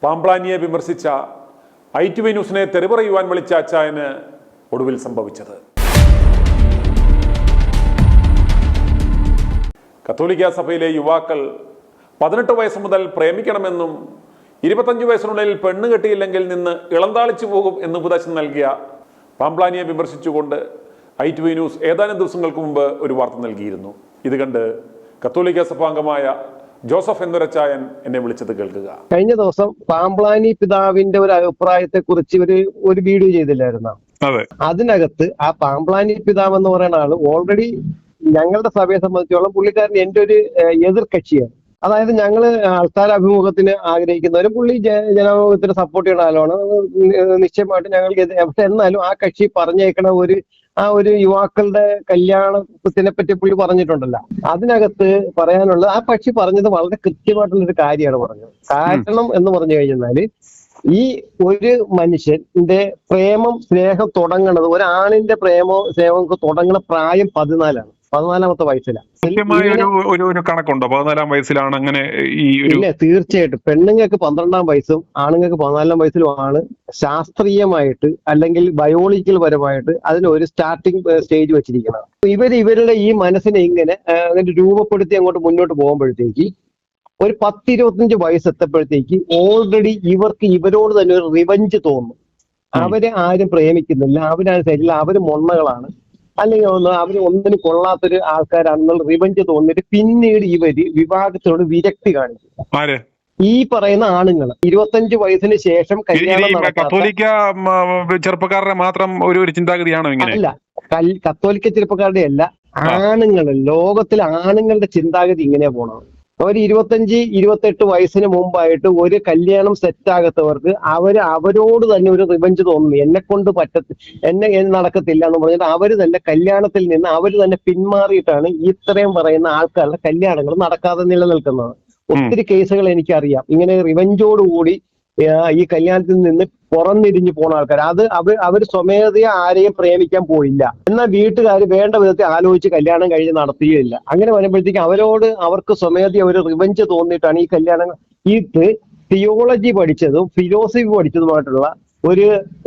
പാംപ്ലാനിയെ വിമർശിച്ച ITV ന്യൂസിനെ തെറി പറയുവാൻ വിളിച്ച അച്ചായന് ഒടുവിൽ സംഭവിച്ചത്. കത്തോലിക്ക സഭയിലെ യുവാക്കൾ 18 വയസ്സ് മുതൽ പ്രേമിക്കണമെന്നും 25 വയസ്സിനുള്ളിൽ പെണ്ണ് കെട്ടിയില്ലെങ്കിൽ നിന്ന് ഇളന്താളിച്ചു പോകും എന്ന് ഉപദേശം നൽകിയ പാംപ്ലാനിയെ വിമർശിച്ചുകൊണ്ട് ITV ന്യൂസ് ഏതാനും ദിവസങ്ങൾക്ക് മുമ്പ് ഒരു വാർത്ത നൽകിയിരുന്നു. ഇത് കണ്ട് കത്തോലിക്ക സഭാംഗമായ ജോസഫ് എന്നൊരച്ചായൻ എന്നെ വിളിച്ചത് കേൾക്കുക. കഴിഞ്ഞ ദിവസം പാംപ്ലാനി പിതാവിന്റെ ഒരു അഭിപ്രായത്തെ കുറിച്ച് ഒരു വീഡിയോ ചെയ്തില്ലായിരുന്നോ? അതിനകത്ത് ആ പാംപ്ലാനി പിതാവ് എന്ന് പറയുന്ന ആള് ഓൾറെഡി ഞങ്ങളുടെ സഭയെ സംബന്ധിച്ചോളം പുള്ളിക്കാരൻ എന്റെ ഒരു എതിർ കക്ഷിയാണ്. അതായത് ഞങ്ങള് ആൾക്കാരഭിമുഖത്തിന് ആഗ്രഹിക്കുന്നവരും പുള്ളി ജനാഭിമുഖത്തിന് സപ്പോർട്ട് ചെയ്യുന്ന ആളാണ്. നിശ്ചയമായിട്ട് ഞങ്ങൾക്ക് എന്നാലും ആ കക്ഷി പറഞ്ഞേക്കണ ഒരു യുവാക്കളുടെ കല്യാണത്തിനെ പറ്റി പുള്ളി പറഞ്ഞിട്ടുണ്ടല്ലോ. അതിനകത്ത് പറയാനുള്ളത് ആ കക്ഷി പറഞ്ഞത് വളരെ കൃത്യമായിട്ടുള്ളൊരു കാര്യമാണ് പറഞ്ഞത്. കാരണം എന്ന് പറഞ്ഞു കഴിഞ്ഞാല് ഈ ഒരു മനുഷ്യന്റെ സ്നേഹം തുടങ്ങണത്, ഒരാണിന്റെ സ്നേഹം തുടങ്ങണ പ്രായം 14-ാമത്തെ വയസ്സിലാണ്. ഒരു കണക്കുണ്ടോ 14-ാം വയസ്സിലാണ് അങ്ങനെ? ഇല്ല, തീർച്ചയായിട്ടും പെണ്ണുങ്ങൾക്ക് 12-ാം വയസ്സും ആണുങ്ങൾക്ക് 14-ാം വയസ്സിലുമാണ് ശാസ്ത്രീയമായിട്ട് അല്ലെങ്കിൽ ബയോളജിക്കൽ പരമായിട്ട് അതിനൊരു സ്റ്റാർട്ടിങ് സ്റ്റേജ് വെച്ചിരിക്കുന്നത്. ഇവരുടെ ഈ മനസ്സിനെ ഇങ്ങനെ രൂപപ്പെടുത്തി അങ്ങോട്ട് മുന്നോട്ട് പോകുമ്പോഴത്തേക്ക് ഒരു 10-25 വയസ്സെത്തപ്പോഴത്തേക്ക് ഓൾറെഡി ഇവരോട് തന്നെ ഒരു റിവഞ്ച് തോന്നും. അവരെ ആരും പ്രേമിക്കുന്നില്ല, അവരാരും ശരിയില്ല, അവര് മൊണ്ണകളാണ്, അല്ലെങ്കിൽ അവര് ഒന്നിനും കൊള്ളാത്തൊരു ആൾക്കാരാണെന്നുള്ള റിവഞ്ച് തോന്നിയിട്ട് പിന്നീട് ഇവര് വിവാഹത്തോട് വിരക്തി കാണിക്കും. ഈ പറയുന്ന ആണുങ്ങൾ 25 വയസ്സിന് ശേഷം കല്യാണം കത്തോലിക്ക ചെറുപ്പക്കാരുടെ മാത്രം ഒരു ചിന്താഗതിയാണോ ഇങ്ങനെ? അല്ല, കത്തോലിക്ക ചെറുപ്പക്കാരുടെ അല്ല, ആണുങ്ങൾ, ലോകത്തിലെ ആണുങ്ങളുടെ ചിന്താഗതി ഇങ്ങനെ പോണം. ഒരു 25-28 വയസ്സിന് മുമ്പായിട്ട് ഒരു കല്യാണം സെറ്റാകാത്തവർക്ക് അവരോട് തന്നെ ഒരു റിവഞ്ച് തോന്നുന്നു. എന്നെ കൊണ്ട് എന്നെ നടക്കത്തില്ല എന്ന് പറഞ്ഞിട്ട് അവര് തന്നെ കല്യാണത്തിൽ നിന്ന് അവര് തന്നെ പിന്മാറിയിട്ടാണ് ഇത്രയും പറയുന്ന ആൾക്കാരുടെ കല്യാണങ്ങൾ നടക്കാതെ നിലനിൽക്കുന്നത്. ഒത്തിരി കേസുകൾ എനിക്കറിയാം. ഇങ്ങനെ റിവഞ്ചോടുകൂടി ഈ കല്യാണത്തിൽ നിന്ന് പുറംതിരിഞ്ഞു പോണ ആൾക്കാർ. അവര് സ്വമേധയാ ആരെയും പ്രേമിക്കാൻ പോയില്ല, എന്നാൽ വീട്ടുകാർ വേണ്ട വിധത്തിൽ ആലോചിച്ച് കല്യാണം കഴിഞ്ഞ് നടത്തുകയില്ല. അങ്ങനെ വരുമ്പോഴത്തേക്ക് അവർക്ക് സ്വമേധയാ ഒരു റിവഞ്ച് തോന്നിയിട്ടാണ് ഈ കല്യാണം. ഇത് തിയോളജി പഠിച്ചതും ഫിലോസഫി പഠിച്ചതുമായിട്ടുള്ള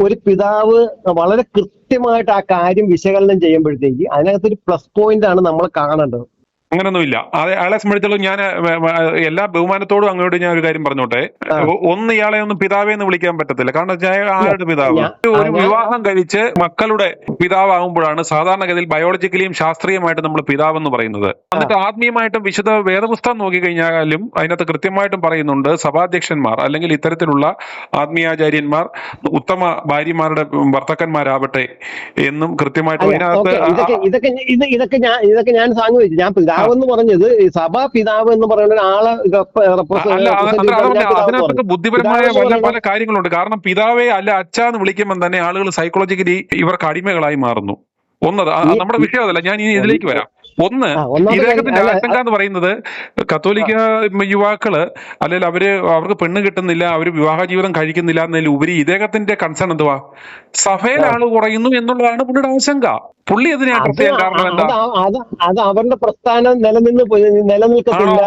ഒരു പിതാവ് വളരെ കൃത്യമായിട്ട് ആ കാര്യം വിശകലനം ചെയ്യുമ്പോഴത്തേക്ക് അതിനകത്തൊരു പ്ലസ് പോയിന്റ് ആണ് നമ്മൾ കാണേണ്ടത്. അങ്ങനൊന്നുമില്ല. അയാളെ സംബന്ധിച്ചുള്ള ഞാൻ എല്ലാ ബഹുമാനത്തോടും അങ്ങോട്ട് ഞാൻ ഒരു കാര്യം പറഞ്ഞോട്ടെ. ഒന്ന്, ഇയാളെ ഒന്നും പിതാവേ എന്ന് വിളിക്കാൻ പറ്റത്തില്ല. കാരണം ആളുടെ പിതാവ് ഒരു വിവാഹം കഴിച്ച് മക്കളുടെ പിതാവാകുമ്പോഴാണ് സാധാരണഗതിയിൽ ബയോളജിക്കലിയും ശാസ്ത്രീയമായിട്ടും നമ്മൾ പിതാവ് എന്ന് പറയുന്നത്. എന്നിട്ട് ആത്മീയമായിട്ടും വിശുദ്ധ വേദപുസ്തകം നോക്കിക്കഴിഞ്ഞാലും അതിനകത്ത് കൃത്യമായിട്ടും പറയുന്നുണ്ട് സഭാധ്യക്ഷന്മാർ അല്ലെങ്കിൽ ഇത്തരത്തിലുള്ള ആത്മീയാചാര്യന്മാർ ഉത്തമ ഭാര്യമാരുടെ ഭർത്താക്കന്മാരാവട്ടെ എന്നും കൃത്യമായിട്ടും ഇതൊക്കെ ഞാൻ സാങ്കുവെച്ചു. ഞാൻ പിതാവ് എന്ന് പറഞ്ഞത് സഭാ പിതാവ് എന്ന് പറയുന്ന ആളെ അതിനകത്ത് ബുദ്ധിപരമായ പല കാര്യങ്ങളുണ്ട്. കാരണം പിതാവെ അല്ല അച്ഛാന്ന് വിളിക്കുമ്പോൾ തന്നെ ആളുകൾ സൈക്കോളജിക്കലി ഇവർക്ക് അടിമകളായി മാറുന്നു. നമ്മുടെ വിഷയം അതല്ല, ഞാൻ ഇനി ഇതിലേക്ക് വരാം. ഒന്ന്, ഇദ്ദേഹത്തിന്റെ ആശങ്ക എന്ന് പറയുന്നത് കത്തോലിക്ക യുവാക്കള് അല്ലെങ്കിൽ അവർക്ക് പെണ്ണ് കിട്ടുന്നില്ല, അവര് വിവാഹ ജീവിതം കഴിക്കുന്നില്ല എന്നതിലുപരി ഇദ്ദേഹത്തിന്റെ കൺസേൺ എന്തുവാ? സഭയിൽ ആള് കുറയുന്നു എന്നുള്ളതാണ് പുള്ളിയുടെ ആശങ്ക. പുള്ളി അതിനെ അഡ്രസ് ചെയ്യാൻ കാരണം എന്താ? അത് അവരുടെ പ്രസ്ഥാനം നിലനിൽക്കത്തില്ല.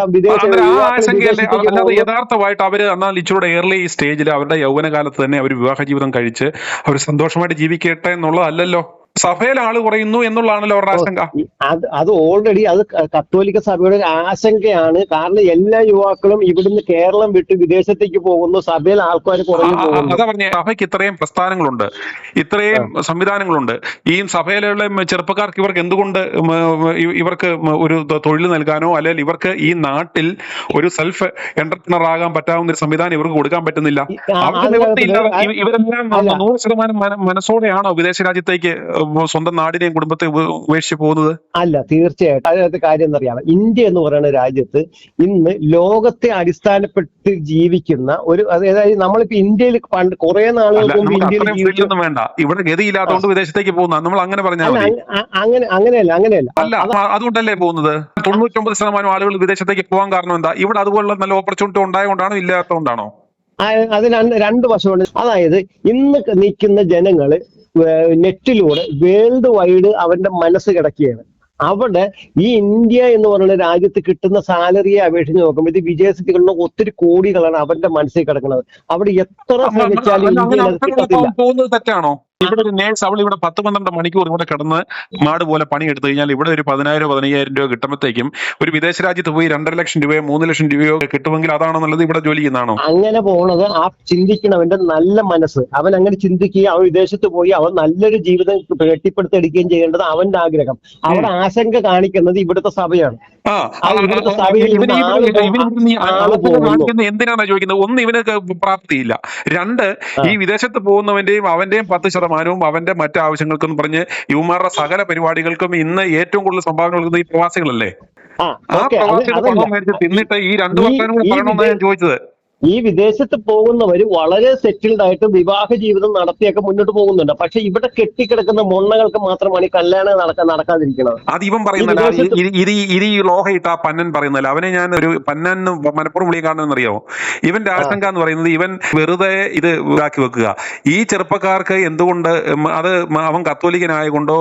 ആ ആശങ്കയല്ലേ? അല്ലാതെ യഥാർത്ഥമായിട്ട് അവര് എന്നാൽ ഇച്ചിരൂടെ ഏർലി സ്റ്റേജിൽ അവരുടെ യൗവനകാലത്ത് തന്നെ അവർ വിവാഹ ജീവിതം കഴിച്ച് അവർ സന്തോഷമായിട്ട് ജീവിക്കട്ടെ എന്നുള്ളതല്ലല്ലോ. സഭയിൽ ആള് കുറയുന്നു എന്നുള്ളതാണല്ലോ അവരുടെ ആശങ്ക. അത് ഓൾറെഡി അത് കത്തോലിക്ക സഭയുടെ ആശങ്കയാണ്. കാരണം എല്ലാ യുവാക്കളും ഇവിടുന്ന് കേരളം വിട്ട് വിദേശത്തേക്ക് പോകുന്നു, സഭയിൽ ആൾക്കാർ കുറഞ്ഞു പോകുന്നു. അതാ പറഞ്ഞ, സഭയ്ക്ക് ഇത്രയും പ്രസ്ഥാനങ്ങളുണ്ട്, ഇത്രയും സംവിധാനങ്ങളുണ്ട്. ഈ സഭയിലുള്ള ചെറുപ്പക്കാർക്ക് ഇവർക്ക് എന്തുകൊണ്ട് ഇവർക്ക് ഒരു തൊഴിൽ നൽകാനോ അല്ലെങ്കിൽ ഇവർക്ക് ഈ നാട്ടിൽ ഒരു സെൽഫ് എന്റർപ്രണർ ആകാൻ പറ്റാവുന്ന ഒരു സംവിധാനം ഇവർക്ക് കൊടുക്കാൻ പറ്റുന്നില്ല? ഇവരെല്ലാം 100% മനസ്സോടെയാണോ വിദേശ രാജ്യത്തേക്ക് സ്വന്തം നാടിനെയും കുടുംബത്തെ ഉപേക്ഷിച്ച് പോകുന്നത്? അല്ല, തീർച്ചയായിട്ടും. അതിനകത്ത് കാര്യം എന്നറിയാം, ഇന്ത്യ എന്ന് പറയുന്ന രാജ്യത്ത് ഇന്ന് ലോകത്തെ അടിസ്ഥാനപ്പെട്ട് ജീവിക്കുന്ന അതായത് നമ്മളിപ്പോ ഇന്ത്യയിൽ പണ്ട് കുറെ നാളുകൾക്ക് മുമ്പ് ഇന്ത്യയിൽ വേണ്ട, ഇവിടെ ഗതിയില്ലാത്തതുകൊണ്ട് വിദേശത്തേക്ക് പോകുന്ന നമ്മൾ അങ്ങനെ പറഞ്ഞാൽ അങ്ങനെയല്ല. അല്ല, അതുകൊണ്ടല്ലേ പോകുന്നത്? 99% ആളുകൾ വിദേശത്തേക്ക് പോകാൻ കാരണം എന്താ? ഇവിടെ അതുപോലുള്ള നല്ല ഓപ്പർച്യൂണിറ്റി ഉണ്ടായതുകൊണ്ടാണോ ഇല്ലാത്തതുകൊണ്ടാണോ? അതിന് രണ്ട് വശമുണ്ട്. അതായത് ഇന്ന് നിൽക്കുന്ന ജനങ്ങള് നെറ്റിലൂടെ വേൾഡ് വൈഡ് അവരുടെ മനസ്സ് കിടക്കുകയാണ്. അവിടെ ഈ ഇന്ത്യ എന്ന് പറയുന്ന രാജ്യത്ത് കിട്ടുന്ന സാലറിയെ അപേക്ഷിച്ച് നോക്കുമ്പോൾ ഇത് വിദേശത്ത് കിട്ടുന്ന ഒത്തിരി കോടികളാണ് അവരുടെ മനസ്സിൽ കിടക്കുന്നത്. അവിടെ എത്ര ശ്രമിച്ചാലും ഇന്ത്യയിൽ അത് കിട്ടത്തില്ല. പോകുന്നത് തെറ്റാണോ? ഇവിടെ ഒരു നേഴ്സ് അവൾ ഇവിടെ 10-12 മണിക്കൂർ ഇവിടെ കിടന്ന് മാട് പോലെ പണി എടുത്തു കഴിഞ്ഞാൽ ഇവിടെ ഒരു 10,000-15,000 രൂപ കിട്ടുമ്പോഴത്തേക്കും ഒരു വിദേശ രാജ്യത്ത് പോയി 2.5 ലക്ഷം രൂപയോ 3 ലക്ഷം രൂപയോ കിട്ടുമെങ്കിൽ അതാണോ നല്ലത് ഇവിടെ ജോലി ചെയ്യുന്നതാണോ? അങ്ങനെ പോണത് ആ ചിന്തിക്കണവന്റെ നല്ല മനസ്സ്. അവൻ അങ്ങനെ ചിന്തിക്കുകയും അവൻ വിദേശത്ത് പോയി അവൻ നല്ലൊരു ജീവിതം കെട്ടിപ്പടുത്തെടുക്കുകയും ചെയ്യേണ്ടത് അവന്റെ ആഗ്രഹം. അവിടെ ആശങ്ക കാണിക്കുന്നത് ഇവിടുത്തെ സഭയാണ്. ഇവിടുത്തെ സഭയിൽ എന്തിനാണ് ചോദിക്കുന്നത്? ഒന്ന്, ഇവന് പ്രാപ്തിയില്ല. 2, ഈ വിദേശത്ത് പോകുന്നവന്റെയും അവന്റെയും 10% അവന്റെ മറ്റു ആവശ്യങ്ങൾക്കെന്ന് പറഞ്ഞ് ഇവന്മാരുടെ സകല പരിപാടികൾക്കും ഇന്ന് ഏറ്റവും കൂടുതൽ സംഭാവന കൊടുക്കുന്നത് ഈ പ്രവാസികളല്ലേ? ആ പ്രവാസികൾ പണം മേടിച്ച് തിന്നിട്ട് ഈ 2 വർഷം കൂടെ പറയണമെന്നാണ് ഞാൻ ചോദിച്ചത്. ഈ വിദേശത്ത് പോകുന്നവര് വളരെ സെറ്റിൽഡ് ആയിട്ട് വിവാഹ ജീവിതം നടത്തിയൊക്കെ മുന്നോട്ട് പോകുന്നുണ്ട്. പക്ഷെ ഇവിടെ കെട്ടിക്കിടക്കുന്ന മൊണ്ണകൾക്ക് മാത്രമാണ് ഈ കല്യാണം നടക്കാതിരിക്കുന്നത്. അത് ഇവൻ പറയുന്നല്ല, ഇത് ഈ ലോഹയിട്ട പന്നൻ പറയുന്നല്ല. അവനെ ഞാൻ ഒരു പന്നൻ മനപ്പുറം വിളിയും കാണുമെന്നറിയാമോ? ഇവന്റെ ആശങ്ക എന്ന് പറയുന്നത് ഇവൻ വെറുതെ ഇത് ഇതാക്കി വെക്കുക. ഈ ചെറുപ്പക്കാർക്ക് എന്തുകൊണ്ട് അത് അവൻ കത്തോലിക്കനായകൊണ്ടോ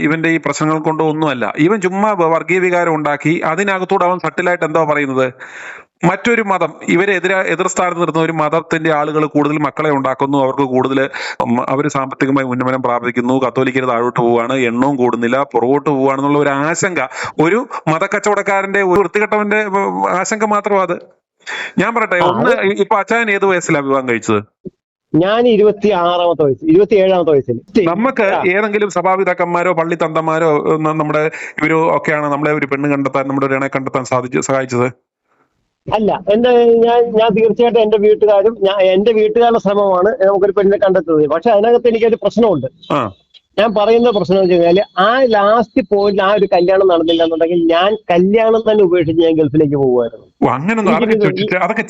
ഇവന്റെ ഈ പ്രശ്നങ്ങൾ കൊണ്ടോ ഒന്നുമല്ല. ഇവൻ ചുമ്മാ വർഗീയ വികാരം ഉണ്ടാക്കി അതിനകത്തൂടെ അവൻ സട്ടിലായിട്ട് എന്താ പറയുന്നത്, മറ്റൊരു മതം എതിർ സ്ഥാനത്ത് നിർത്തുന്ന ഒരു മതത്തിന്റെ ആളുകൾ കൂടുതൽ മക്കളെ ഉണ്ടാക്കുന്നു, അവർക്ക് കൂടുതൽ അവർ സാമ്പത്തികമായി ഉന്നമനം പ്രാപിക്കുന്നു, കത്തോലിക്കര് താഴോട്ട് പോവുകയാണ്, എണ്ണവും കൂടുന്നില്ല, പുറകോട്ട് പോവുകയാണെന്നുള്ള ഒരു ആശങ്ക ഒരു മതക്കച്ചവടക്കാരന്റെ ഒരു വൃത്തികെട്ടവന്റെ ആശങ്ക മാത്രമാണ് അത്. ഞാൻ പറയട്ടെ, ഒന്ന്, ഇപ്പൊ അച്ചായൻ ഏത് വയസ്സിലാണ് വിവാഹം കഴിച്ചത്? ഞാൻ 26-ാമത്തെ വയസ്സ്, 27-ാമത്തെ വയസ്സിൽ. നമുക്ക് ഏതെങ്കിലും സഭാപിതാക്കന്മാരോ പള്ളി തന്തന്മാരോ നമ്മുടെ ഇവരോ ഒക്കെയാണ് നമ്മളെ ഒരു പെണ്ണ് കണ്ടെത്താൻ, നമ്മുടെ ഒരു ഇണയെ കണ്ടെത്താൻ സഹായിച്ചത്? അല്ല, ഞാൻ തീർച്ചയായിട്ടും എന്റെ വീട്ടുകാരുടെ ശ്രമമാണ് നമുക്കൊരു പെണ്ണിനെ കണ്ടെത്തുന്നത്. പക്ഷെ അതിനകത്ത് എനിക്കൊരു പ്രശ്നമുണ്ട്. ഞാൻ പറയുന്ന പ്രശ്നം എന്ന് വെച്ച് കഴിഞ്ഞാൽ ആ ലാസ്റ്റ് പോയിന്റ് ആ ഒരു കല്യാണം നടന്നില്ല എന്നുണ്ടെങ്കിൽ ഞാൻ കല്യാണം തന്നെ ഉപേക്ഷിച്ച് ഞാൻ ഗൾഫിലേക്ക് പോകുമായിരുന്നു. അതൊക്കെ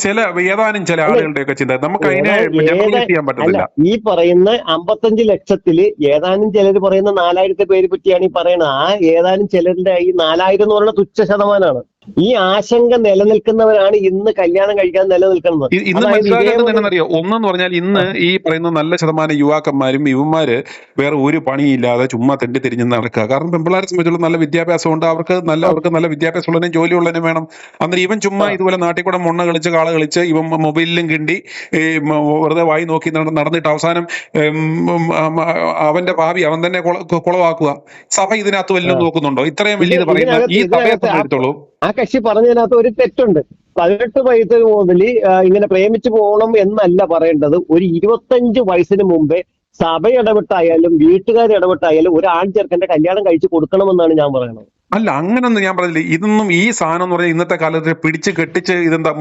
ഏതാനും ചില ആളുകളുടെയൊക്കെ ചിന്ത. നമുക്ക് അതിനെ ചെയ്യാൻ പറ്റില്ല. ഈ പറയുന്ന 55 ലക്ഷത്തില് ഏതാനും ചിലർ പറയുന്ന 4000 പേര് പറ്റിയാണ് ഈ പറയുന്നത്. ആ ഏതാനും ചിലരുടെ ഈ 4000 എന്ന് പറയുന്ന തുച്ഛ ശതമാനമാണ്. ഈ ആശങ്ക നിലനിൽക്കുന്നവരാണ് ഇന്ന് കല്യാണം കഴിക്കാൻ നിലനിൽക്കുന്നത്. ഇന്ന് മനസ്സിലാക്കേണ്ടതെന്നറിയോ? ഒന്നെന്ന് പറഞ്ഞാൽ ഇന്ന് ഈ പറയുന്ന നല്ല ശതമാനം യുവാക്കന്മാരും ഇവന്മാര് വേറെ ഒരു പണിയില്ലാതെ ചുമ്മാ തെണ്ടി തിരിഞ്ഞ് നടക്കുക. കാരണം പെമ്പിള്ളാരെ സംബന്ധിച്ചുള്ള നല്ല വിദ്യാഭ്യാസം ഉണ്ട്, അവർക്ക് നല്ല വിദ്യാഭ്യാസം ഉള്ളതിനും ജോലി ഉള്ളതിനും വേണം. അന്നേരം ഇവൻ ചുമ്മാ ഇതുപോലെ നാട്ടിൽ കൂടെ മൊണ്ണ കളിച്ച് കാള കളിച്ച് ഇവൻ മൊബൈലിലും കിണ്ടി വെറുതെ വായി നോക്കി നടന്നിട്ട് അവസാനം അവന്റെ ഭാവി അവൻ തന്നെ കുളവാക്കുക. സഭ ഇതിനകത്ത് വല്ലതും നോക്കുന്നുണ്ടോ? ഇത്രയും വലിയ ഇത് പറയുന്ന ഈ സഭയെ സംബന്ധിച്ചിടത്തോളം ആ കക്ഷി പറഞ്ഞതിനകത്ത് ഒരു തെറ്റുണ്ട്. 18 വയസ്സ് മുതൽ ഇങ്ങനെ പ്രേമിച്ചു പോകണം എന്നല്ല പറയേണ്ടത്. ഒരു 25 വയസ്സിന് മുമ്പേ സഭ ഇടപെട്ടായാലും വീട്ടുകാർ ഇടപെട്ടായാലും ഒരു ആൺ ചെറുക്കന്റെ കല്യാണം കഴിച്ചു കൊടുക്കണമെന്നാണ് ഞാൻ പറയുന്നത്. അല്ല, അങ്ങനൊന്നും ഞാൻ പറഞ്ഞില്ല. ഇതൊന്നും ഈ സാധനം എന്ന് പറഞ്ഞാൽ ഇന്നത്തെ കാലത്ത് പിടിച്ച് കെട്ടിച്ച് ഇതെന്താ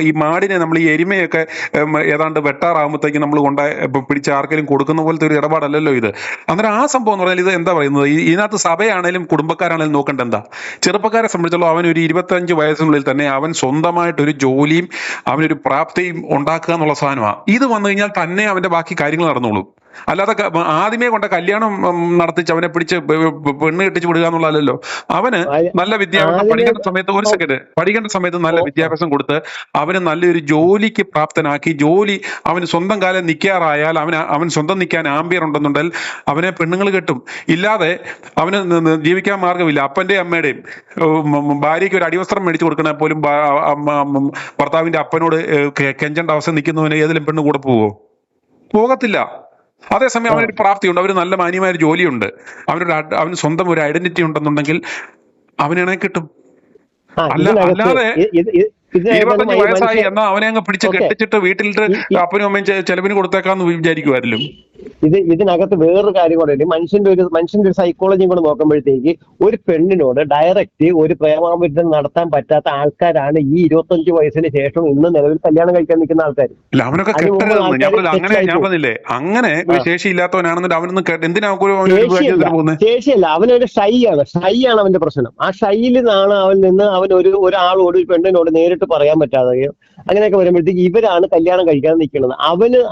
ഈ മാടിനെ നമ്മൾ ഈ എരുമയൊക്കെ ഏതാണ്ട് വെട്ടാറാകുമ്പോഴത്തേക്ക് നമ്മൾ പിടിച്ച് ആർക്കെങ്കിലും കൊടുക്കുന്ന പോലത്തെ ഒരു ഇടപാടല്ലല്ലോ ഇത്. അന്നേരം ആ സംഭവം എന്ന് പറഞ്ഞാൽ ഇത് എന്താ പറയുന്നത്, ഇതിനകത്ത് സഭയാണേലും കുടുംബക്കാരാണേലും നോക്കേണ്ട എന്താ? ചെറുപ്പക്കാരെ സംബന്ധിച്ചുള്ള അവൻ ഒരു 25 വയസ്സിനുള്ളിൽ തന്നെ അവൻ സ്വന്തമായിട്ടൊരു ജോലിയും അവനൊരു പ്രാപ്തിയും ഉണ്ടാക്കുക എന്നുള്ള സാധനമാണ്. ഇത് വന്നു കഴിഞ്ഞാൽ തന്നെ അവന്റെ ബാക്കി കാര്യങ്ങൾ നടന്നോളും. അല്ലാതെ ആദ്യമേ കൊണ്ട് കല്യാണം നടത്തിച്ച് അവനെ പിടിച്ച് പെണ്ണ് കെട്ടിച്ച് വിടുക എന്നുള്ളതല്ലോ. അവന് നല്ല വിദ്യാഭ്യാസം പഠിക്കേണ്ട സമയത്ത് നല്ല വിദ്യാഭ്യാസം കൊടുത്ത് അവന് നല്ലൊരു ജോലിക്ക് പ്രാപ്തനാക്കി, ജോലി അവന് സ്വന്തം കാലം നിൽക്കാറായാൽ അവൻ സ്വന്തം നിൽക്കാൻ ആംബിയർ ഉണ്ടെന്നുണ്ടെങ്കിൽ അവനെ പെണ്ണുങ്ങൾ കെട്ടും. ഇല്ലാതെ അവന് ജീവിക്കാൻ മാർഗമില്ല. അപ്പന്റെയും അമ്മയുടെയും ഭാര്യയ്ക്ക് ഒരു അടിവസ്ത്രം മേടിച്ചു കൊടുക്കണ പോലും ഭർത്താവിന്റെ അപ്പനോട് കെഞ്ചേണ്ട അവസ്ഥ നിൽക്കുന്നവന് ഏതെങ്കിലും പെണ്ണ് കൂടെ പോകത്തില്ല. അതേസമയം അവനൊരു പ്രാപ്തിയുണ്ട്, അവന് നല്ല മാന്യമായ ഒരു ജോലിയുണ്ട്, അവന് സ്വന്തം ഒരു ഐഡന്റിറ്റി ഉണ്ടെന്നുണ്ടെങ്കിൽ അവനെ കിട്ടും. അല്ലാതെ 25 വയസ്സായി എന്നാ അവനെ അങ്ങ് പിടിച്ച് കെട്ടിച്ചിട്ട് വീട്ടിലിട്ട് അപ്പനും അമ്മയും ചെലവിന് കൊടുത്തേക്കാന്ന് വിചാരിക്കുമായിരുന്നു. ഇതിനകത്ത് വേറൊരു കാര്യം കൂടെ ഉണ്ട്. മനുഷ്യന്റെ ഒരു സൈക്കോളജിയും കൂടെ നോക്കുമ്പോഴത്തേക്ക് ഒരു പെണ്ണിനോട് ഡയറക്റ്റ് ഒരു പ്രേമാഭിഷേകം നടത്താൻ പറ്റാത്ത ആൾക്കാരാണ് ഈ 25 വയസ്സിന് ശേഷം ഇന്ന് നിലവിൽ കല്യാണം കഴിക്കാൻ നിൽക്കുന്ന ആൾക്കാർ. അവനൊക്കെ ഞാൻ പറഞ്ഞില്ലേ, അങ്ങനെ ശേഷി ഇല്ലാത്തവനാണെന്നിട്ട് അവനൊന്നും ശേഷിയല്ല, അവനൊരു ഷൈ ആണ് അവന്റെ പ്രശ്നം. ആ ഷൈയിൽ നിന്നാണ് അവൻ ഒരാളോട് ഒരു പെണ്ണിനോട് നേരിട്ട് പറയാൻ പറ്റാതെയോ അങ്ങനെയൊക്കെ വരുമ്പോഴത്തേക്ക് ഇവരാണ് കല്യാണം കഴിക്കാൻ നിൽക്കുന്നത്.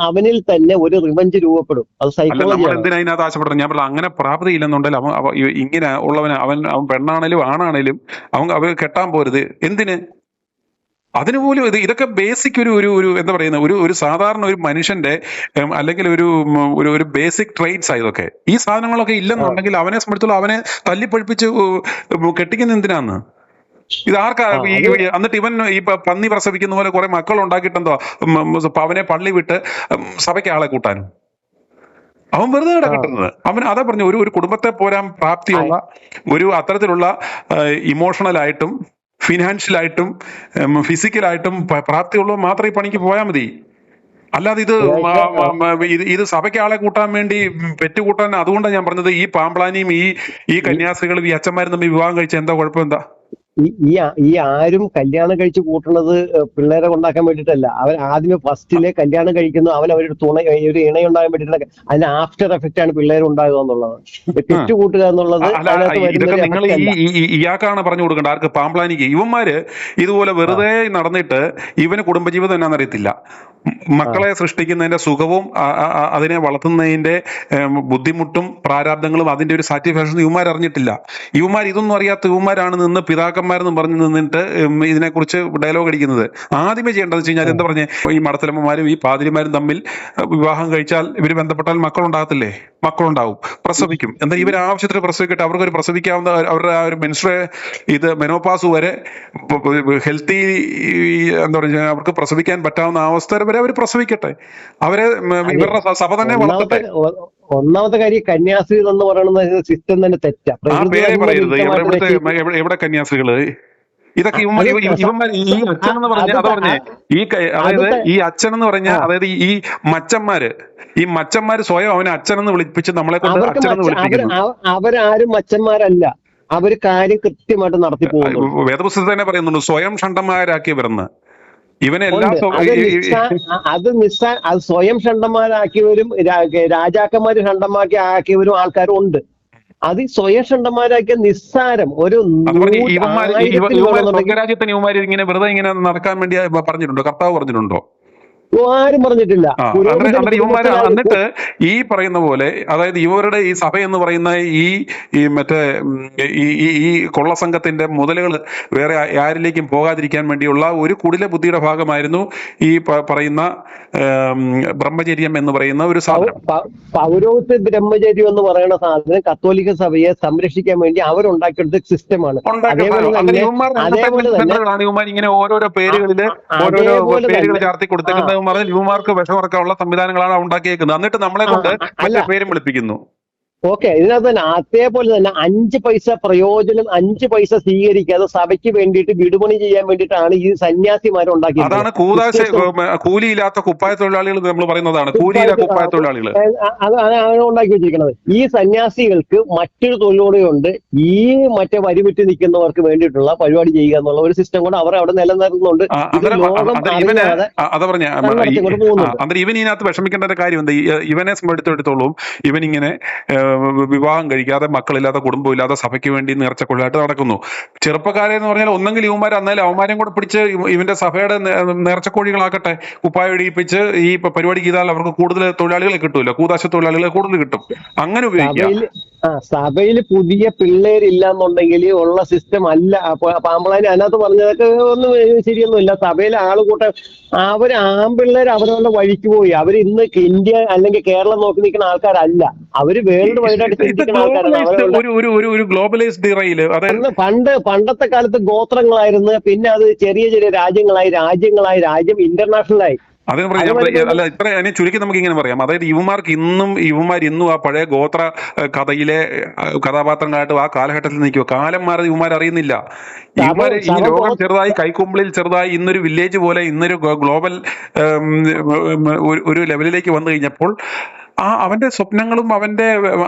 അവനിൽ തന്നെ ഒരു റിവഞ്ച് രൂപപ്പെടും. അത് സൈക്കോളജി. എന്തിനാ അതിനകത്ത് ആശപ്പെടുന്നത്? ഞാൻ പറഞ്ഞത് അങ്ങനെ പ്രാപ്തി ഇല്ലെന്നുണ്ടെങ്കിൽ ഇങ്ങനെ ഉള്ളവന് അവൻ പെണ്ണാണേലും ആണാണേലും അവൻ കെട്ടാൻ പോരുത്. എന്തിന്? അതിനുപോലും ഇതൊക്കെ ബേസിക് ഒരു എന്താ പറയുന്ന ഒരു സാധാരണ ഒരു മനുഷ്യന്റെ അല്ലെങ്കിൽ ഒരു ബേസിക് ട്രേറ്റ്സ് ആയതൊക്കെ. ഈ സാധനങ്ങളൊക്കെ ഇല്ലെന്നുണ്ടെങ്കിൽ അവനെ സംബന്ധിച്ചോളം അവനെ തല്ലിപ്പഴിപ്പിച്ച് കെട്ടിക്കുന്ന എന്തിനാന്ന്? ഇത് ആർക്കാ? എന്നിട്ട് ഇവൻ ഈ പന്നി പ്രസവിക്കുന്ന പോലെ കുറെ മക്കൾ ഉണ്ടാക്കിയിട്ടെന്തോ അവനെ പള്ളി വിട്ട് സഭയ്ക്ക് ആളെ കൂട്ടാനും അവൻ വെറുതെ കിടക്കുന്നത്. അവൻ അതാ പറഞ്ഞു, ഒരു കുടുംബത്തെ പോരാൻ പ്രാപ്തിയുള്ള ഒരു അത്തരത്തിലുള്ള ഇമോഷണലായിട്ടും ഫിനാൻഷ്യലായിട്ടും ഫിസിക്കലായിട്ടും പ്രാപ്തിയുള്ളവർ മാത്രം ഈ പണിക്ക് പോയാൽ മതി. അല്ലാതെ ഇത് സഭയ്ക്ക് ആളെ കൂട്ടാൻ വേണ്ടി പെറ്റുകൂട്ടാൻ. അതുകൊണ്ടാണ് ഞാൻ പറഞ്ഞത്, ഈ പാമ്പ്ളാനിയും ഈ കന്യാസ്ത്രീകളും ഈ അച്ഛന്മാരും തമ്മിൽ വിവാഹം കഴിച്ച എന്താ കുഴപ്പം? എന്താ ഈ ആരും കല്യാണം കഴിച്ച് കൂട്ടുന്നത് പിള്ളേരെ ഉണ്ടാക്കാൻ വേണ്ടിയിട്ടല്ല. അവർ ആദ്യമേ ഫസ്റ്റിലെ കല്യാണം കഴിക്കുന്നു, അവരൊരു ഒരു ഇണയുണ്ടാകാൻ വേണ്ടിയിട്ടാണ്. അതിന്റെ ആഫ്റ്റർ എഫക്റ്റ് ആണ് പിള്ളേർ ഉണ്ടാകുക എന്നുള്ളത്. പെറ്റുകൂട്ടുക എന്നുള്ളത് ഇതൊക്കെ നിങ്ങൾ ഇയാൾക്കാണ് പറഞ്ഞു കൊടുക്കേണ്ടത്. ആർക്ക്? പാമ്പ്ളാനിക്ക്. ഇവന്മാര് ഇതുപോലെ വെറുതെ നടന്നിട്ട് ഇവന് കുടുംബജീവിതം എന്നാന്ന് അറിയത്തില്ല. മക്കളെ സൃഷ്ടിക്കുന്നതിന്റെ സുഖവും അതിനെ വളർത്തുന്നതിന്റെ ബുദ്ധിമുട്ടും പ്രാരാബ്ദങ്ങളും അതിന്റെ ഒരു സാറ്റിസ്ഫാക്ഷൻ ഇവന്മാർ അറിഞ്ഞിട്ടില്ല. ഇവന്മാർ ഇതൊന്നും അറിയാത്ത ഇവന്മാരാണ് നിന്ന് പിതാക്കന്മാരെന്ന് പറഞ്ഞു നിന്നിട്ട് ഇതിനെക്കുറിച്ച് ഡയലോഗ് അടിക്കുന്നത്. ആദ്യമേ ചെയ്യേണ്ടത് വെച്ച് കഴിഞ്ഞാൽ എന്താ പറഞ്ഞേ, ഈ മടത്തലമ്മമാരും ഈ പാതിരിമാരും തമ്മിൽ വിവാഹം കഴിച്ചാൽ ഇവർ ബന്ധപ്പെട്ടാൽ മക്കളുണ്ടാകത്തില്ലേ? മക്കളുണ്ടാവും, പ്രസവിക്കും. എന്നാൽ ഇവർ ആവശ്യത്തിന് പ്രസവിക്കട്ടെ. അവർക്കൊരു പ്രസവിക്കാവുന്ന അവരുടെ ആ ഒരു മെനോപാസ് വരെ ഹെൽത്തി എന്താ പറയുക, അവർക്ക് പ്രസവിക്കാൻ പറ്റാവുന്ന അവസ്ഥ വരെ അവർ പ്രസവിക്കട്ടെ. അവരെ ഇവരുടെ സഭ തന്നെ വളർത്തട്ടെ. ഒന്നാമത്തെ കാര്യം, കന്യാസ്ത്രീ എന്ന് പറയുന്നത് സിസ്റ്റം തന്നെ തെറ്റാ. ആ പേരെ പറയരുത്. എവിടെ കന്യാസ്ത്രീകള്? ഇതൊക്കെ ഇവന്മാർ ഈ അച്ഛൻ എന്ന് പറഞ്ഞ അതാ പറഞ്ഞേ, അതായത് ഈ അച്ഛൻ എന്ന് പറഞ്ഞ, അതായത് ഈ മച്ചന്മാര് സ്വയം അവനെ അച്ഛനെന്ന് വിളിപ്പിച്ച് നമ്മളെ കൊണ്ട് അച്ഛനെന്ന് വിളിപ്പിക്കുന്നു. അവരാരും മച്ചന്മാരല്ല, അവര് കാര്യം കൃത്യമായിട്ട് നടത്തി പോകുന്നു. വേദപുസ്തകത്തിൽ തന്നെ പറയുന്നുണ്ട് സ്വയം ഷണ്ടന്മാരാക്കിയവരെന്ന്. ഇവനെല്ലാം അത് സ്വയം ഷണ്ടന്മാരാക്കിയവരും രാജാക്കന്മാര് ഷണ്ടന്മാക്കി ആക്കിയവരും ആൾക്കാരും ഉണ്ട്. അത് സ്വയം ഷണ്ടന്മാരാക്കിയ നിസ്സാരം ഒരു രാജ്യത്തിന് ഇവന്മാര് ഇങ്ങനെ വെറുതെ ഇങ്ങനെ നടക്കാൻ വേണ്ടി പറഞ്ഞിട്ടുണ്ടോ? കർത്താവ് പറഞ്ഞിട്ടുണ്ടോ? ആരും പറഞ്ഞിട്ടില്ല. എന്നിട്ട് ഈ പറയുന്ന പോലെ, അതായത് ഇവരുടെ ഈ സഭ എന്ന് പറയുന്ന ഈ മറ്റേ ഈ കൊള്ളസംഘത്തിന്റെ മുതലുകൾ വേറെ ആരിലേക്കും പോകാതിരിക്കാൻ വേണ്ടിയുള്ള ഒരു കുടില ബുദ്ധിയുടെ ഭാഗമായിരുന്നു ഈ പറയുന്ന ബ്രഹ്മചര്യം എന്ന് പറയുന്ന ഒരു സാധനം. പൗരോഹിത്യ ബ്രഹ്മചര്യം എന്ന് പറയുന്ന സാധനം കത്തോലിക്ക സഭയെ സംരക്ഷിക്കാൻ വേണ്ടി അവരുണ്ടാക്കിയെടുത്ത സിസ്റ്റമാണ്. ഇങ്ങനെ ഓരോരോ പേരുകളില് പേരുകൾ ചാർത്തി കൊടുത്തേക്കുന്ന യുവമാർക്ക് വിഷമറക്കാനുള്ള സംവിധാനങ്ങളാണ് ഉണ്ടാക്കിയേക്കുന്നത്. എന്നിട്ട് നമ്മളെ കൊണ്ട് മറ്റേ പേരും വിളിപ്പിക്കുന്നു. ഓക്കെ, ഇതിനകത്ത് തന്നെ അതേപോലെ തന്നെ 5 പൈസ പ്രയോജനം, 5 പൈസ സ്വീകരിക്കാതെ സഭയ്ക്ക് വേണ്ടിയിട്ട് വിടുപണി ചെയ്യാൻ വേണ്ടിയിട്ടാണ് ഈ സന്യാസിമാരെ ഉണ്ടാക്കിയത്. അതാണ് കൂലിയില്ലാത്ത കുപ്പായ തൊഴിലാളികൾ നമ്മൾ പറയുന്നതാണ്. കൂലിയില്ലാത്ത കുപ്പായ തൊഴിലാളികൾ അതാണ് ഉണ്ടാക്കി വെച്ചിരിക്കുന്നത്. ഈ സന്യാസികൾക്ക് മറ്റൊരു തൊഴിലൂടെയുണ്ട്, ഈ മറ്റേ വരിവിറ്റ് നിൽക്കുന്നവർക്ക് വേണ്ടിയിട്ടുള്ള പരിപാടി ചെയ്യുക എന്നുള്ള ഒരു സിസ്റ്റം കൂടെ അവർ അവിടെ നിലനിർത്തുന്നുണ്ട്. ഇവൻ ഇതിനകത്ത് വിഷമിക്കേണ്ട ഒരു കാര്യം എന്താ? ഇവനെ സംബന്ധിച്ചിടത്തോളം ഇവനിങ്ങനെ വിവാഹം കഴിക്കാതെ മക്കളില്ലാത്ത കുടുംബമില്ലാതെ സഭയ്ക്ക് വേണ്ടി നേർച്ചക്കൊള്ളായിട്ട് നടക്കുന്നു. ചെറുപ്പക്കാരെ എന്ന് പറഞ്ഞാൽ ഒന്നെങ്കിൽ ഇവന്മാർ അന്നാലും അവന്മാരെയും കൂടെ പിടിച്ച് ഇവന്റെ സഭയുടെ നേർച്ചക്കോഴികളാക്കട്ടെ, കുപ്പായ ഇടിപ്പിച്ച് ഈ പരിപാടി ചെയ്താൽ അവർക്ക് കൂടുതൽ തൊഴിലാളികളെ കിട്ടൂല, കൂതാശ തൊഴിലാളികളെ കൂടുതൽ കിട്ടും. അങ്ങനെ ഉപയോഗിക്കാം. സഭയിൽ പുതിയ പിള്ളേരില്ല എന്നുണ്ടെങ്കിൽ ഉള്ള സിസ്റ്റം അല്ല. പാമ്പളാനി അതിനകത്ത് പറഞ്ഞതൊക്കെ ഒന്നും ശരിയൊന്നുമില്ല. സഭയിലെ ആളുകൂട്ടം അവർ ആൺപിള്ളേർ അവരവരുടെ വഴിക്ക് പോയി. അവർ ഇന്ന് ഇന്ത്യ അല്ലെങ്കിൽ കേരളം നോക്കി നിൽക്കുന്ന ആൾക്കാരല്ല, അവര് വേൾഡ് വൈഡായിട്ട് ചിന്തിക്കുന്ന ആൾക്കാരാണ്. പണ്ടത്തെ കാലത്ത് ഗോത്രങ്ങളായിരുന്നു, പിന്നെ അത് ചെറിയ ചെറിയ രാജ്യങ്ങളായി, രാജ്യം ഇന്റർനാഷണലായി. അതിന് പറയാം. അല്ല, ഇത്ര അതിനെ ചുരുക്കി നമുക്ക് ഇങ്ങനെ പറയാം. അതായത് ഇവന്മാർ ഇന്നും ആ പഴയ ഗോത്ര കഥയിലെ കഥാപാത്രങ്ങളായിട്ട് ആ കാലഘട്ടത്തിൽ നിൽക്കുക. കാലം മാറി ഇവന്മാർ അറിയുന്നില്ല. ഇവന്മാര് ഈ ലോകം ചെറുതായി, കൈക്കുമ്പിളിൽ ചെറുതായി, ഇന്നൊരു വില്ലേജ് പോലെ, ഇന്നൊരു ഗ്ലോബൽ ഒരു ലെവലിലേക്ക് വന്നു കഴിഞ്ഞപ്പോൾ അവന്റെ സ്വപ്നങ്ങളും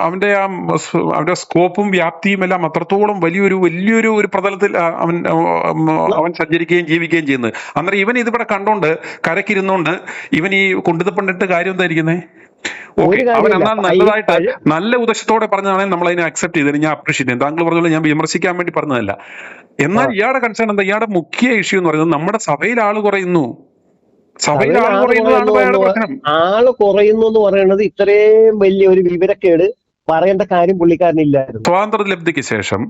അവന്റെ സ്കോപ്പും വ്യാപ്തിയും എല്ലാം അത്രത്തോളം വലിയൊരു പ്രതലത്തിൽ അവൻ സഞ്ചരിക്കുകയും ജീവിക്കുകയും ചെയ്യുന്നത്. അന്നേരം ഇവൻ ഇതിവിടെ കണ്ടോണ്ട് കരക്കിരുന്നോണ്ട് ഇവൻ ഈ കൊണ്ടുതപ്പണ്ടിട്ട് കാര്യം എന്തായിരിക്കുന്നേ? ഓക്കെ, അവൻ എന്നാൽ നല്ലതായിട്ട് നല്ല ഉദ്ദേശത്തോടെ പറഞ്ഞതാണെങ്കിൽ നമ്മൾ അതിനെ അക്സെപ്റ്റ് ചെയ്തത് ഞാൻ അപ്രീഷിയേറ്റ് ചെയ്യും. താങ്കൾ പറഞ്ഞോളൂ, ഞാൻ വിമർശിക്കാൻ വേണ്ടി പറഞ്ഞതല്ല. എന്നാൽ ഇയാളുടെ കൺസേൺ എന്താ? ഇയാളുടെ മുഖ്യ ഇഷ്യൂ എന്ന് പറയുന്നത് നമ്മുടെ സഭയിൽ ആള് കുറയുന്നു. ആള് കുറയുന്നു എന്ന് പറയുന്നത് ഇത്രയും വലിയ ഒരു വിവരക്കേട് പറയേണ്ട കാര്യം പുള്ളിക്കാരനില്ലായിരുന്നു. സ്വാതന്ത്ര്യ ലബ്ധിക്ക് ശേഷം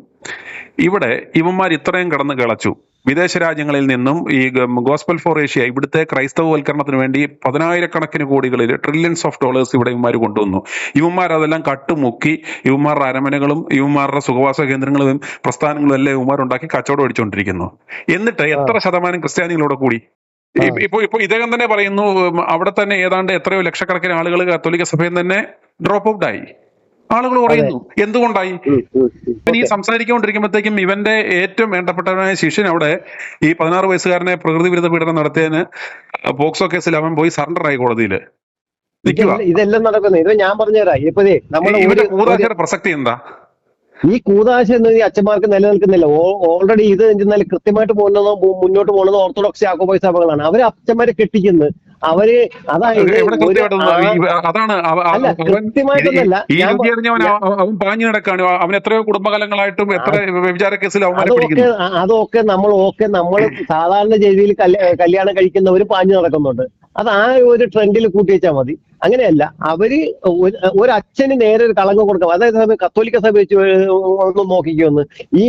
ഇവിടെ ഇവന്മാർ ഇത്രയും കിടന്ന് കിളച്ചു. വിദേശ രാജ്യങ്ങളിൽ നിന്നും ഈ ഗോസ്പൽ ഫോർ ഏഷ്യ ഇവിടുത്തെ ക്രൈസ്തവവൽക്കരണത്തിന് വേണ്ടി 10,000 കോടികളിൽ ട്രില്യൺസ് ഓഫ് ഡോളേഴ്സ് ഇവിടെ ഇവന്മാർ കൊണ്ടുവന്നു. ഇവന്മാർ അതെല്ലാം കട്ടുമുക്കി ഇവന്മാരുടെ അരമനകളും ഇവന്മാരുടെ സുഖവാസ കേന്ദ്രങ്ങളും പ്രസ്ഥാനങ്ങളും എല്ലാം ഇവന്മാർ ഉണ്ടാക്കി കച്ചവടം അടിച്ചുകൊണ്ടിരിക്കുന്നു. എന്നിട്ട് എത്ര ശതമാനം ക്രിസ്ത്യാനികളോട് കൂടി ഇപ്പൊ ഇദ്ദേഹം തന്നെ പറയുന്നു, അവിടെ തന്നെ ഏതാണ്ട് എത്രയോ ലക്ഷക്കണക്കിന് ആളുകൾ കത്തോലിക്ക സഭയിൽ തന്നെ ഡ്രോപ്പ് ഔട്ട് ആയി, ആളുകൾ കുറയുന്നു. എന്തുകൊണ്ടായി? ഇവൻ ഈ സംസാരിച്ചുകൊണ്ടിരിക്കുമ്പോഴത്തേക്കും ഇവന്റെ ഏറ്റവും വേണ്ടപ്പെട്ടവനായ ശിഷ്യൻ അവിടെ ഈ 16 വയസ്സുകാരനെ പ്രകൃതി വിരുദ്ധ പീഡനം നടത്തിയതിന് പോക്സോ കേസിൽ അവൻ പോയി സറണ്ടർ ആയി കോടതിയില് നിൽക്കുക. ഇതെല്ലാം നടക്കുന്നത് ഇത് ഞാൻ പറഞ്ഞുതരാം. ഇവന്റെ കൂതാശയുടെ പ്രസക്തി എന്താ? ഈ കൂതാശ എന്നത് ഈ അച്ഛന്മാർക്ക് നിലനിൽക്കുന്നില്ല. ഓൾറെഡി ഇത് എന്നാൽ കൃത്യമായിട്ട് മുന്നോട്ട് പോകുന്നത് ഓർത്തഡോക്സ് യാക്കോബായ സഭകളാണ്. അവര് അച്ഛന്മാരെ കെട്ടിക്കുന്നത് അവര് അതായത് അതാണ് അവൻ പാഞ്ഞു നടക്കാണ്. അവൻ എത്രയോ കുടുംബകാലങ്ങളായിട്ടും എത്ര വ്യഭിചാര കേസിൽ അതൊക്കെ നമ്മൾ സാധാരണ രീതിയിൽ കല്യാണം കഴിക്കുന്നവര് പാഞ്ഞു നടക്കുന്നുണ്ട്. അത് ആ ഒരു ട്രെൻഡിൽ കൂട്ടി വെച്ചാൽ മതി. അങ്ങനെയല്ല, അവര് ഒരു അച്ഛന് നേരെ ഒരു കളങ്കം കൊടുക്കാം. അതായത് കത്തോലിക്ക സഭ വെച്ച് ഒന്ന് നോക്കിക്കൊന്ന്, ഈ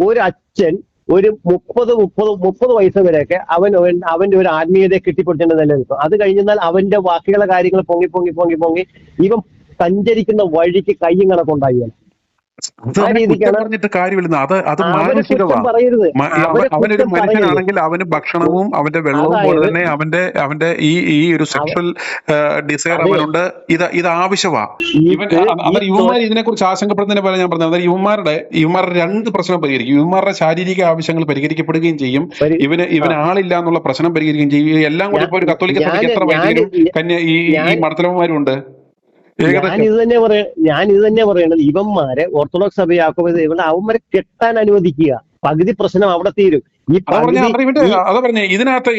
ഒരു അച്ഛൻ ഒരു 30 വയസ്സ് വരെയൊക്കെ അവന്റെ ഒരു ആത്മീയതയെ കെട്ടിപ്പിടിച്ചേണ്ട നിലനിൽക്കും. അത് കഴിഞ്ഞാൽ അവന്റെ ബാക്കിയുള്ള കാര്യങ്ങൾ പൊങ്ങി ഇവൻ സഞ്ചരിക്കുന്ന വഴിക്ക് കയ്യും കണക്കുണ്ടായി. പറഞ്ഞിട്ട് കാര്യമില്ല. അത് മാനുഷികമാണ്. അവനൊരു മനുഷ്യനാണെങ്കിൽ അവന് ഭക്ഷണവും അവന്റെ വെള്ളവും പോലെ തന്നെ അവന്റെ ഈ ഒരു സെക്ഷൽ ഡിസയർ അവനുണ്ട്. ഇത് ആവശ്യമാണ്. യുവമാർ ഇതിനെ കുറിച്ച് ആശങ്കപ്പെടുന്നതിനെ പോലെ ഞാൻ പറഞ്ഞത്, യുവമാരുടെ 2 പ്രശ്നം പരിഹരിക്കും. യുവമാരുടെ ശാരീരിക ആവശ്യങ്ങൾ പരിഹരിക്കപ്പെടുകയും ചെയ്യും, ഇവന് ആളില്ല എന്നുള്ള പ്രശ്നം പരിഹരിക്കുകയും ചെയ്യും. എല്ലാം കൂടി ഇപ്പൊ ഒരു കത്തോലിക്ക സഭയ്ക്ക് എത്ര വൈദികരും ഈ മടത്തലവന്മാരും ഉണ്ട്? ഞാൻ ഇത് തന്നെ പറയണത്, ഇവന്മാരെ ഓർത്തഡോക്സ് സഭ യാക്കോബായ അവന്മാരെ കെട്ടാൻ അനുവദിക്കുക. പകുതി പ്രശ്നം അവിടെ തീരും. അതാ പറഞ്ഞേ, ഇതിനകത്ത്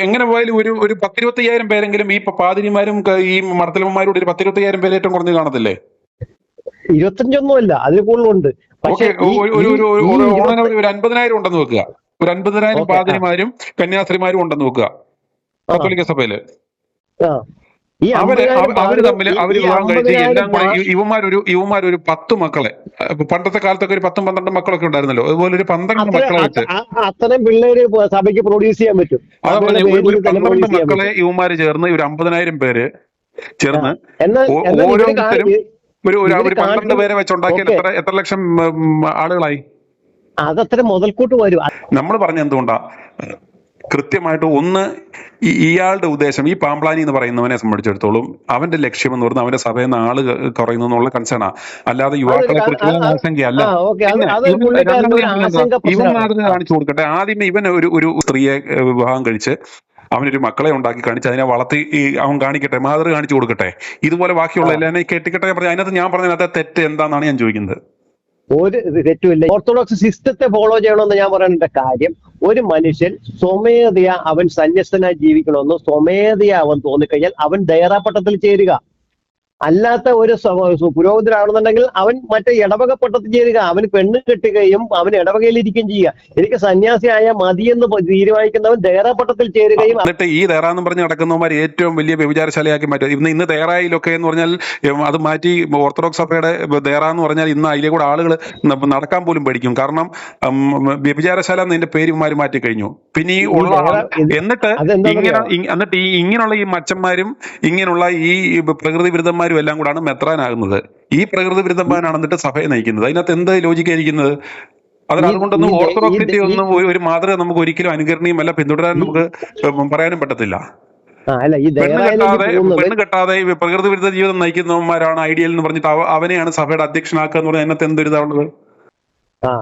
എങ്ങനെ പോയാലും ഒരു 10-25,000 പേരെങ്കിലും ഈ പാതിരിമാരും ഈ മടത്തലവന്മാരോട് ഒരു 10-25,000 പേര് ഏറ്റവും കുറഞ്ഞ് കാണത്തില്ലേ? 25 അല്ല, അതിൽ കൂടുതലുണ്ട്. ഒരു 50,000 ഉണ്ടെന്ന് വെക്കുക. ഒരു 50,000 പാതിരിമാരും കന്യാസ്ത്രീമാരും ഉണ്ടെന്ന് വെക്കുക കത്തോലിക്ക സഭയില്. അവര് തമ്മിൽ വിവാഹം കഴിച്ച് എല്ലാം കൂടെ ഇവന്മാരൊരു 10 മക്കളെ, പണ്ടത്തെ കാലത്തൊക്കെ ഒരു 10-12 മക്കളൊക്കെ ഉണ്ടായിരുന്നല്ലോ, അതുപോലെ ഒരു 12 മക്കളെ വെച്ച് അത്രയും പിള്ളേര് സഭയ്ക്ക് പ്രൊഡ്യൂസ് ചെയ്യാൻ പറ്റും. അതാ പറഞ്ഞ ഒരു 12 മക്കളെ ഇവന്മാര് ചേർന്ന് ഒരു 50,000 പേര് ചേർന്ന് ഓരോരുത്തരും ഒരു 12 പേരെ വെച്ചുണ്ടാക്കിയാൽ എത്ര ലക്ഷം ആളുകളായി? അതത്ര മുതൽക്കൂട്ട് വരും. നമ്മൾ പറഞ്ഞ എന്തുകൊണ്ടാ? കൃത്യമായിട്ട് ഒന്ന്, ഇയാളുടെ ഉദ്ദേശം, ഈ പാംപ്ലാനി എന്ന് പറയുന്നവനെ സംബന്ധിച്ചിടത്തോളം അവന്റെ ലക്ഷ്യം എന്ന് പറഞ്ഞാൽ അവന്റെ സഭയിൽ നിന്ന് ആള് കുറയുന്നു എന്നുള്ള കൺസേണാ, അല്ലാതെ യുവാക്കളെ കുറിച്ചുള്ള ആശങ്കയല്ല. ഇവൻ മാതൃക കാണിച്ചു കൊടുക്കട്ടെ. ആദ്യമേ ഇവൻ ഒരു സ്ത്രീയെ വിവാഹം കഴിച്ച് അവനൊരു മക്കളെ ഉണ്ടാക്കി കാണിച്ച് അതിനെ വളർത്തി അവൻ കാണിക്കട്ടെ, മാതൃക കാണിച്ചു കൊടുക്കട്ടെ. ഇതുപോലെ ബാക്കിയുള്ള എല്ലാവരെയും കെട്ടിക്കട്ടെ. അതിനകത്ത് ഞാൻ പറഞ്ഞതിനകത്ത് തെറ്റ് എന്താണെന്നാണ് ഞാൻ ചോദിക്കുന്നത്. ഒരു തെറ്റുമില്ല. ഓർത്തഡോക്സ് സിസ്റ്റത്തെ ഫോളോ ചെയ്യണമെന്ന് ഞാൻ പറയുന്ന കാര്യം, ഒരു മനുഷ്യൻ സ്വമേധയാ അവൻ സന്യസ്തനായി ജീവിക്കണമെന്ന് സ്വമേധയാ അവൻ തോന്നിക്കഴിഞ്ഞാൽ അവൻ ദയറാപ്പട്ടത്തിൽ ചേരുക. അല്ലാത്ത ഒരു പുരോഹിതനാണെന്നുണ്ടെങ്കിൽ അവൻ മറ്റേ ഇടവക പട്ടത്തിൽ ചേരുക. അവന് പെണ്ണ് കെട്ടുകയും അവൻ ഇടവകയിലിരിക്കുകയും ചെയ്യുക. എനിക്ക് സന്യാസിയായ മതിയെന്ന് തീരുമാനിക്കുന്നവൻ ദേറാപ്പട്ടത്തിൽ ചേരുകയും. എന്നിട്ട് ഈ ദേറാന്ന് പറഞ്ഞ് നടക്കുന്നവന്മാർ ഏറ്റവും വലിയ വ്യഭിചാരശാലയാക്കി മാറ്റും. ഇന്ന് ദേറായിലൊക്കെ എന്ന് പറഞ്ഞാൽ അത് മാറ്റി ഓർത്തഡോക്സ് സഭയുടെ ദേറ എന്ന് പറഞ്ഞാൽ ഇന്ന് അതിലെ കൂടെ ആളുകൾ നടക്കാൻ പോലും പഠിക്കും. കാരണം വ്യഭിചാരശാല എന്നതിന്റെ പേരുമാര് മാറ്റി കഴിഞ്ഞു. പിന്നെ ഈ ഉള്ള എന്നിട്ട് ഇങ്ങനെയുള്ള ഈ മച്ചന്മാരും ഇങ്ങനെയുള്ള ഈ പ്രകൃതി വിരുദ്ധന്മാരും എല്ലാം കൂടാണ് മെത്രാനാകുന്നത്. ഈ പ്രകൃതി വിരുദ്ധന്മാരാണ് എന്നിട്ട് സഭയെ നയിക്കുന്നത്. അതിനകത്ത് എന്ത് ലോജിക്കായിരിക്കുന്നത്? അതുകൊണ്ടൊന്നും ഓർത്തഡോക്സിന്റെ ഒന്നും ഒരു മാതൃക നമുക്ക് ഒരിക്കലും അനുകരണീയമല്ല, പിന്തുടരാൻ നമുക്ക് പറയാനും പറ്റത്തില്ല. പെണ്ണ് കെട്ടാതെ പ്രകൃതി വിരുദ്ധ ജീവിതം നയിക്കുന്നവന്മാരാണ് ഐഡിയൽ എന്ന് പറഞ്ഞിട്ട് അവനെയാണ് സഭയുടെ അധ്യക്ഷനാക്കുക എന്ന് പറഞ്ഞാൽ അതിനകത്ത് എന്തൊരിതാണുള്ളത്?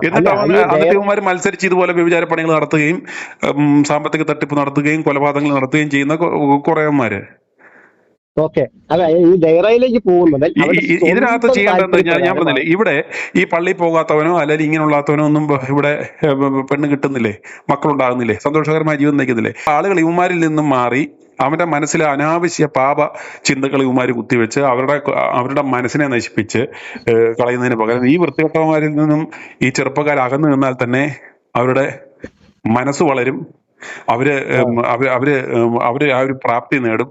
എന്നിട്ട് അന്നത്തേവന്മാർ മത്സരിച്ച് ഇതുപോലെ വ്യഭിചാര പണികൾ നടത്തുകയും സാമ്പത്തിക തട്ടിപ്പ് നടത്തുകയും കൊലപാതകങ്ങൾ നടത്തുകയും ചെയ്യുന്ന കുറേമാര്. ഇതിനകത്ത് ചെയ്യേണ്ടത് ഞാൻ പറഞ്ഞില്ലേ, ഇവിടെ ഈ പള്ളിയിൽ പോകാത്തവനോ അല്ലെങ്കിൽ ഇങ്ങനെയുള്ളവനോ ഒന്നും ഇവിടെ പെണ്ണ് കിട്ടുന്നില്ലേ, മക്കളുണ്ടാകുന്നില്ലേ, സന്തോഷകരമായ ജീവിതം നയിക്കുന്നില്ലേ? ആളുകൾ ഇവന്മാരിൽ നിന്നും മാറി അവന്റെ മനസ്സിലെ അനാവശ്യ പാപ ചിന്തകൾ ഇവന്മാര് കുത്തിവെച്ച് അവരുടെ മനസ്സിനെ നശിപ്പിച്ച് കളയുന്നതിന് പകരം ഈ വൃത്തികെട്ടവന്മാരിൽ നിന്നും ഈ ചെറുപ്പക്കാർ അകന്നു നിന്നാൽ തന്നെ അവരുടെ മനസ്സ് വളരും, അവര് ആ ഒരു പ്രാപ്തി നേടും.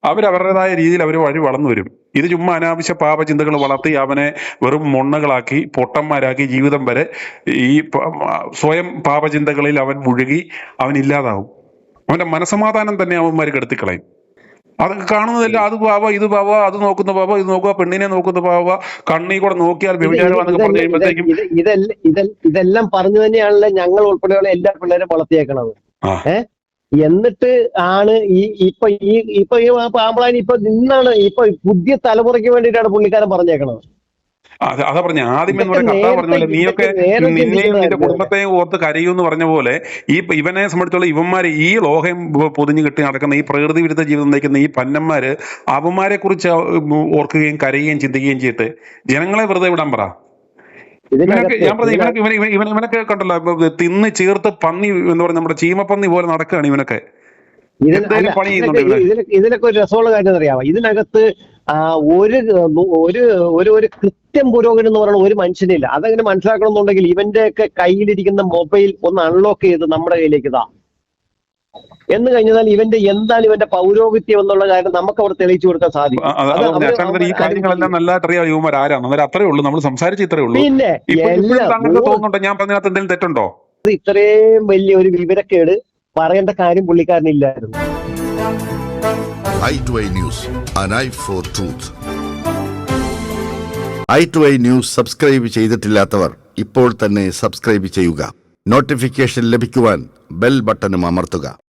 അവരവരുടേതായ രീതിയിൽ അവർ വഴി വളർന്നു വരും. ഇത് ചുമ്മാ അനാവശ്യ പാപചിന്തകൾ വളർത്തി അവനെ വെറും മൊണ്ണകളാക്കി പൊട്ടന്മാരാക്കി ജീവിതം വരെ ഈ സ്വയം പാപചിന്തകളിൽ അവൻ മുഴുകി അവൻ ഇല്ലാതാവും. അവന്റെ മനസമാധാനം തന്നെ അവന്മാർ കെടുത്തിക്കളയും. അതൊക്കെ കാണുന്നതല്ല, അത് പാവ ഇത് പാവ, അത് നോക്കുന്ന പാവ ഇത് നോക്കുക, പെണ്ണിനെ നോക്കുന്ന പാവ, കണ്ണീ കൂടെ നോക്കിയാൽ വ്യഭിചാരം എന്നൊക്കെ പറഞ്ഞു കഴിയുമ്പോഴത്തേക്കും ഇതെല്ലാം പറഞ്ഞു തന്നെയാണല്ലോ ഞങ്ങൾ ഉൾപ്പെടെയുള്ള എല്ലാ പിള്ളേരും വളർത്തിയേക്കണത്. എന്നിട്ട് ആണ് ഇപ്പൊ ഈ പാമ്പളാനി ഇപ്പൊ നിന്നാണ് ഇപ്പൊ പുതിയ തലമുറയ്ക്ക് വേണ്ടിയിട്ടാണ് പുള്ളിക്കാരൻ പറഞ്ഞേക്കണത്. അതാ പറഞ്ഞ ആദ്യം എന്ന് പറയാൻ കഥ പറഞ്ഞ നീയൊക്കെ നിന്നെയും നിന്റെ കുടുംബത്തെയും ഓർത്ത് കരയൂന്ന് പറഞ്ഞ പോലെ ഇവനെ സംബന്ധിച്ചുള്ള ഇവന്മാര് ഈ ലോകം പൊതിഞ്ഞു കെട്ടി നടക്കുന്ന ഈ പ്രകൃതി വിരുദ്ധ ജീവിതം നയിക്കുന്ന ഈ പന്നന്മാര് അവന്മാരെ കുറിച്ച് ഓർക്കുകയും കരയുകയും ചിന്തിക്കുകയും ചെയ്തിട്ട് ജനങ്ങളെ വെറുതെ വിടാൻ പറ. ഇവനൊക്കെ ഞാൻ പറഞ്ഞു ഇവനൊക്കെ കണ്ടല്ലോ തിന്ന് ചേർത്ത് പന്നി എന്ന് പറഞ്ഞ നമ്മുടെ ചീമപ്പന്നി പോലെ നടക്കുകയാണ് ഇവനൊക്കെ. പണി ചെയ്യുന്നുണ്ട് ഇതിനൊക്കെ ഒരു രസമുള്ള കാര്യം അറിയാമോ? ഇതിനകത്ത് ഒരു കൃത്യം പുരോഗതി എന്ന് പറയുന്ന ഒരു മനുഷ്യനില്ല. അതങ്ങനെ മനസ്സിലാക്കണമെന്നുണ്ടെങ്കിൽ ഇവന്റെ ഒക്കെ കയ്യിലിരിക്കുന്ന മൊബൈൽ ഒന്ന് അൺലോക്ക് ചെയ്ത് നമ്മുടെ കയ്യിലേക്ക് ഇതാ എന്ന് കഴിഞ്ഞാൽ ഇവന്റെ എന്താണ് ഇവന്റെ പൗരോഹിത്യം എന്നുള്ള കാര്യം നമുക്ക് അവിടെ തെളിയിച്ചു കൊടുക്കാൻ സാധിക്കും. ഈ കാര്യങ്ങളെല്ലാം നല്ലതായിട്ട് അറിയാം യുവമാർ ആരാണ്. അന്നേരം അത്രേ ഉള്ളൂ, നമ്മൾ സംസാരിച്ച് ഇത്രേ ഉള്ളൂ. പിന്നെ തോന്നുന്നുണ്ടോ ഞാൻ പറഞ്ഞതിനകത്ത് എന്തെങ്കിലും തെറ്റുണ്ടോ? ഇത്രയും വലിയ ഒരു വിവരക്കേട് പറയേണ്ട കാര്യം പുള്ളിക്കാരനില്ലായിരുന്നു. i2i News, an eye for truth. i2i News subscribe ചെയ്തിട്ടില്ലാത്തവർ ഇപ്പോൾ തന്നെ സബ്സ്ക്രൈബ് ചെയ്യുക. നോട്ടിഫിക്കേഷൻ ലഭിക്കുവാൻ ബെൽ ബട്ടണും അമർത്തുക.